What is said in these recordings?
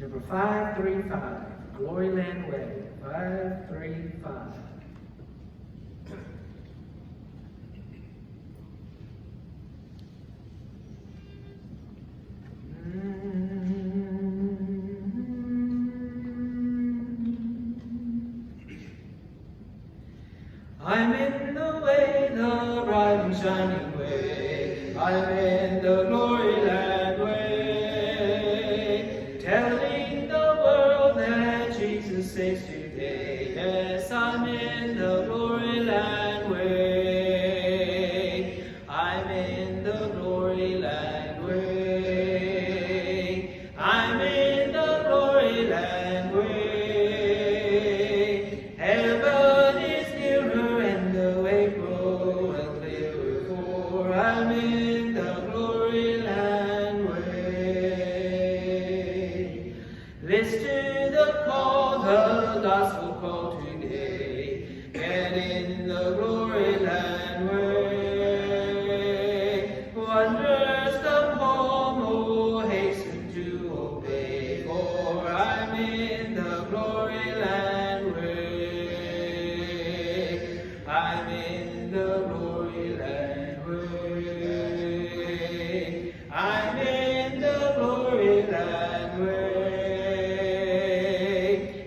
Number 535, Glory Land Way, 535. I'm in the way, the bright and shining way. I'm in the glory land way. Telling the world that Jesus saves today. Yes, I'm in the glory land way. I'm in the glory land way. I'm in the glory land way. Heaven is nearer and the way groweth clearer, for I'm in the glory land way. Listen to the call, the gospel call today. Get in the glory land way. Wonders come home, oh, hasten to obey, for I'm in the glory land way. I'm in the glory land way. I'm in the glory land way.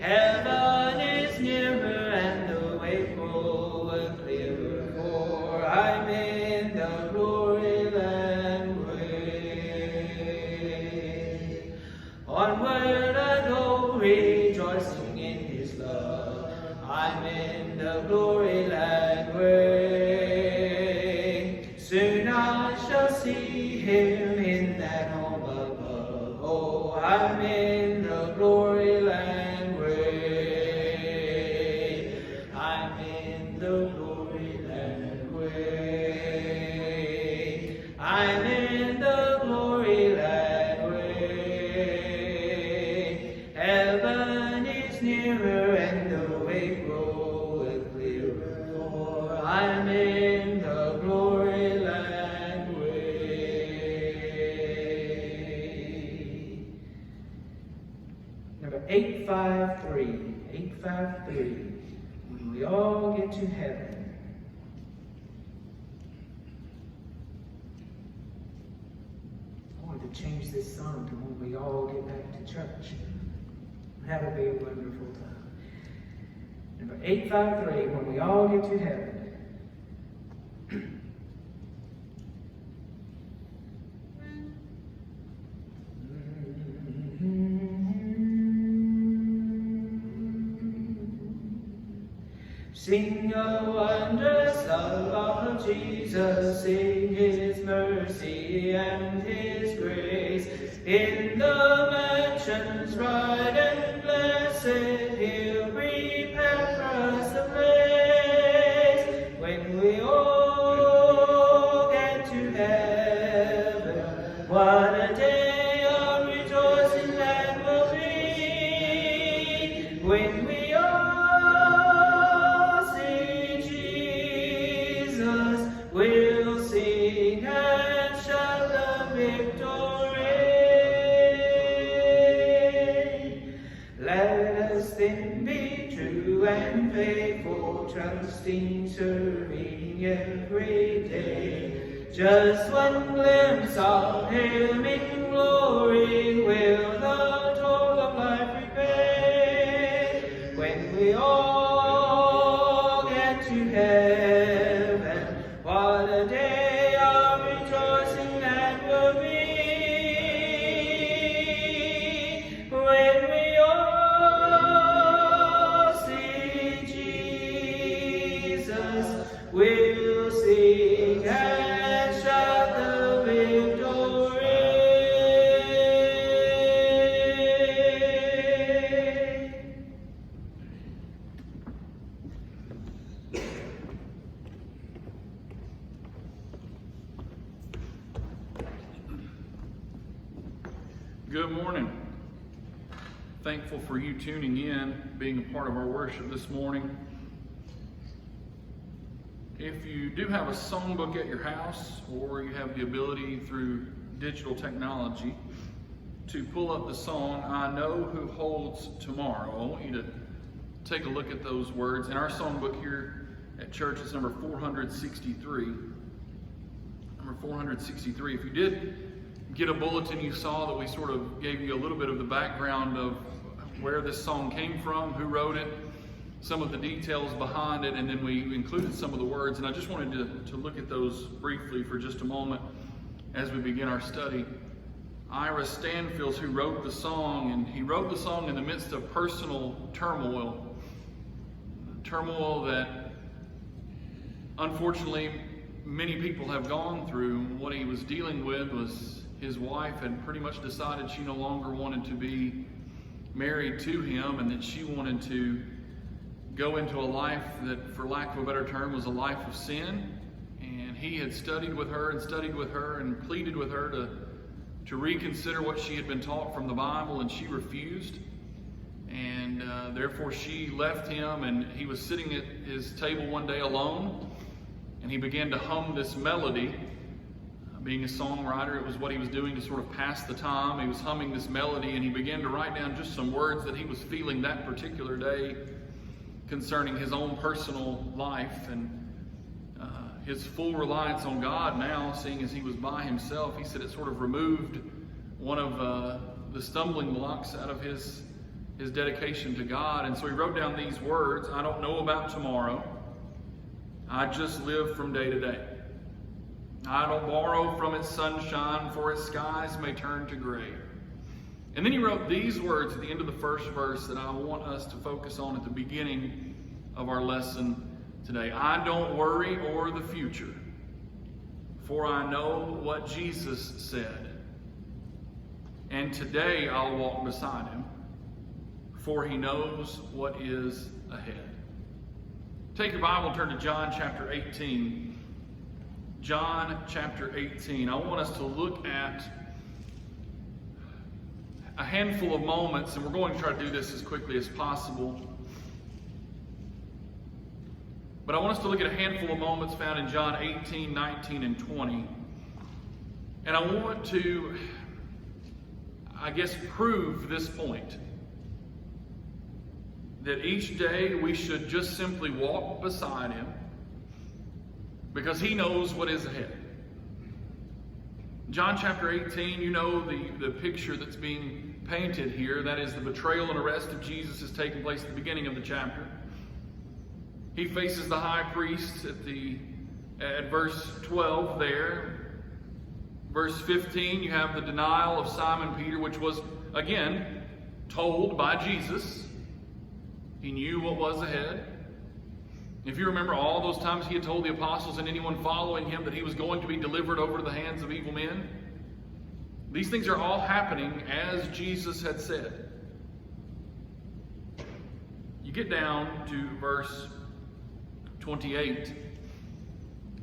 Heaven is nearer and the way groweth clearer, for I'm in the glory land way. Onward I go, rejoicing in His love. I'm in the glory land way. Soon I shall see Him in that home above. Oh, I'm in the glory land way. I'm in the glory land way. I'm in the glory land way. Heaven is nearer and the way groweth clearer, for I'm in the glory land way. Number 853, 853. When we all get to heaven. I wanted to change this song to when we all get back to church. That'll be a wonderful time. Number 853, when we all get to heaven. Sing the wondrous love of Jesus, sing His mercy and His grace. In the mansions bright and blessed, He'll prepare for us a place. When we all get to heaven, what a day of rejoicing that will be. When we all see Jesus, we'll sing and shout the victory. Let us then be true and faithful, trusting, serving every day. Just one glimpse of Him in glory will the toll of life repay. When we all get to heaven, what a day of rejoicing that will be. When we all see Jesus, we'll sing and shout the victory. Good morning. Thankful for you tuning in, being a part of our worship this morning. If you do have a songbook at your house, or you have the ability through digital technology, to pull up the song, I Know Who Holds Tomorrow. I want you to take a look at those words. In our songbook here at church, it's number 463. Number 463. If you did get a bulletin, you saw that we sort of gave you a little bit of the background of where this song came from, who wrote it, some of the details behind it, and then we included some of the words. And I just wanted to look at those briefly for just a moment as we begin our study. Ira Stanfield's who wrote the song, and he wrote the song in the midst of personal turmoil that unfortunately many people have gone through. What he was dealing with was his wife had pretty much decided she no longer wanted to be married to him, and that she wanted to go into a life that, for lack of a better term, was a life of sin. And he had studied with her and pleaded with her to reconsider what she had been taught from the Bible, and she refused. And therefore she left him, and he was sitting at his table one day alone, and he began to hum this melody. Being a songwriter, it was what he was doing to sort of pass the time. He was humming this melody, and he began to write down just some words that he was feeling that particular day concerning his own personal life and his full reliance on God now, seeing as he was by himself. He said it sort of removed one of the stumbling blocks out of his dedication to God. And so he wrote down these words: I don't know about tomorrow. I just live from day to day. I don't borrow from its sunshine, for its skies may turn to gray. And then he wrote these words at the end of the first verse that I want us to focus on at the beginning of our lesson today. I don't worry o'er the future, for I know what Jesus said. And today I'll walk beside him, for he knows what is ahead. Take your Bible and turn to John chapter 18. John chapter 18. I want us to look at a handful of moments, and we're going to try to do this as quickly as possible. But I want us to look at a handful of moments found in John 18, 19, and 20. And I want to, prove this point. That each day we should just simply walk beside him, because he knows what is ahead. John chapter 18, you know the picture that's being painted here. That is, the betrayal and arrest of Jesus is taking place at the beginning of the chapter. He faces the high priest at verse 12 there. Verse 15, you have the denial of Simon Peter, which was, again, told by Jesus. He knew what was ahead. If you remember all those times he had told the apostles and anyone following him that he was going to be delivered over to the hands of evil men, these things are all happening as Jesus had said. You get down to verse 28,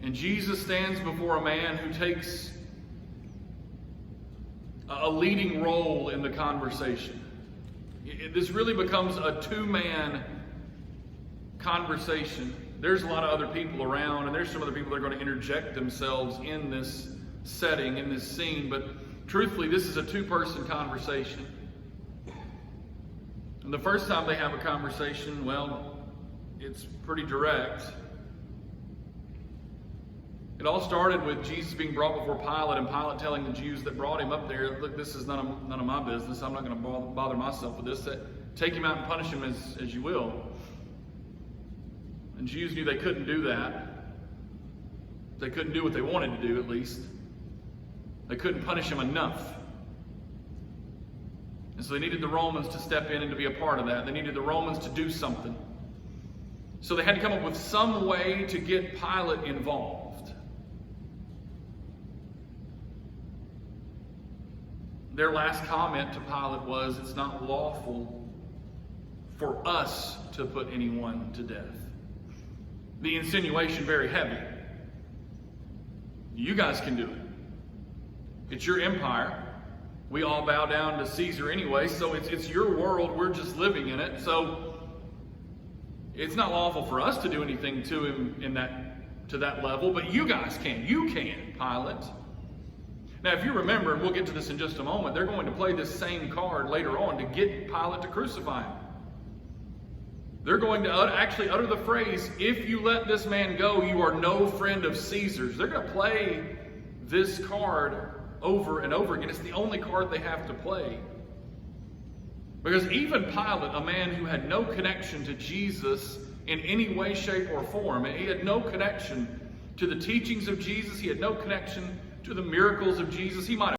and Jesus stands before a man who takes a leading role in the conversation. This really becomes a two-man conversation. There's a lot of other people around, and there's some other people that are going to interject themselves in this setting, in this scene, but truthfully, this is a two-person conversation. And the first time they have a conversation, well, it's pretty direct. It all started with Jesus being brought before Pilate, and Pilate telling the Jews that brought him up there, look, this is none of my business. I'm not going to bother myself with this. Take him out and punish him as you will. And Jews knew they couldn't do that. They couldn't do what they wanted to do, at least. They couldn't punish him enough. And so they needed the Romans to step in and to be a part of that. They needed the Romans to do something. So they had to come up with some way to get Pilate involved. Their last comment to Pilate was, it's not lawful for us to put anyone to death. The insinuation very heavy. You guys can do it. It's your empire. We all bow down to Caesar anyway, so it's your world. We're just living in it. So it's not lawful for us to do anything to him to that level, but you guys can. You can, Pilate. Now, if you remember, and we'll get to this in just a moment, they're going to play this same card later on to get Pilate to crucify him. They're going to actually utter the phrase, "If you let this man go, you are no friend of Caesar's." They're going to play this card over and over again. It's the only card they have to play. Because even Pilate, a man who had no connection to Jesus in any way, shape, or form, he had no connection to the teachings of Jesus, he had no connection to the miracles of Jesus. He might have